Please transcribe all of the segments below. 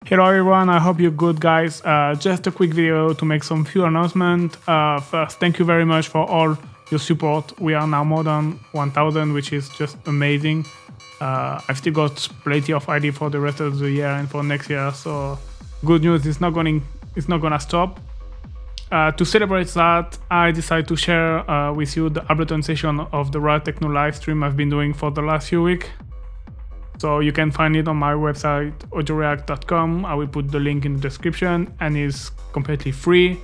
Hello everyone, I hope you're good, guys. Just a quick video to make some few announcements. First, thank you very much for all your support. We are now more than 1,000, which is just amazing. I've still got plenty of ideas for the rest of the year and for next year, so good news, it's not gonna stop. To celebrate that, I decided to share with you the Ableton session of the Raw Techno live stream I've been doing for the last few weeks. So you can find it on my website, audioreact.com. I will put the link in the description, and it's completely free.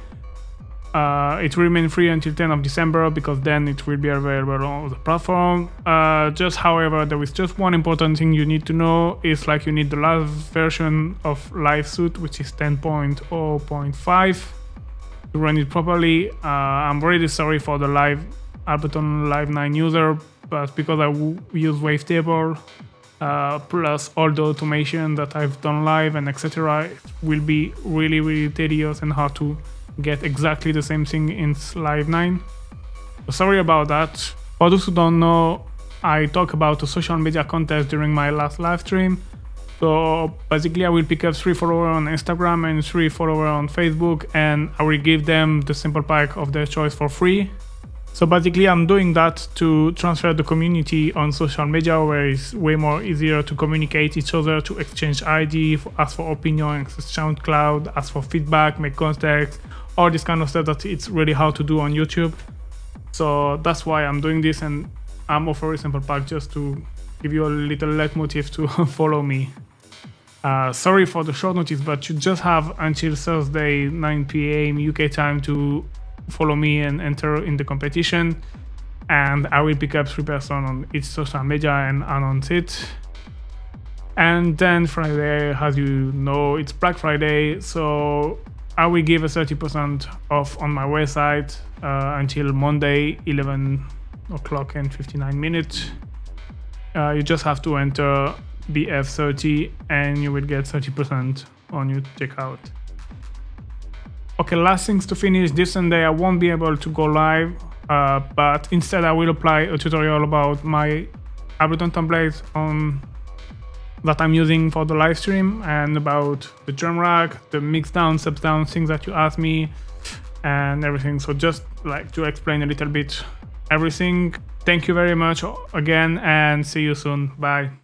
It will remain free until 10th of December because then it will be available on the platform. However, there is just one important thing you need to know. It's like you need the last version of Live Suite, which is 10.0.5 to run it properly. I'm really sorry for the Ableton Live 9 user, but because I use Wavetable, plus all the automation that I've done live and etc., it will be really tedious and hard to get exactly the same thing in Live 9. So sorry about that. For those who don't know, I talked about a social media contest during my last live stream. So basically I will pick up 3 followers on Instagram and 3 followers on Facebook, and I will give them the sample pack of their choice for free. So basically I'm doing that to transfer the community on social media, where it's way more easier to communicate each other, to exchange ID, ask for opinion, access SoundCloud, ask for feedback, make contacts, all this kind of stuff that it's really hard to do on YouTube. So that's why I'm doing this, and I'm offering a sample pack just to give you a little leitmotif to follow me. Sorry for the short notice, but you just have until Thursday 9 PM UK time to follow me and enter in the competition, and I will pick up 3 persons on each social media and announce it. And then Friday, as you know, it's Black Friday, so I will give a 30% off on my website until Monday 11 o'clock and 59 minutes. You just have to enter BF30 and you will get 30% on your checkout. Okay, last things to finish. This Sunday I won't be able to go live, but instead I will apply a tutorial about my Ableton templates that I'm using for the live stream, and about the drum rack, the mix down, subs down, things that you asked me and everything. So just like to explain a little bit everything. Thank you very much again, and see you soon. Bye.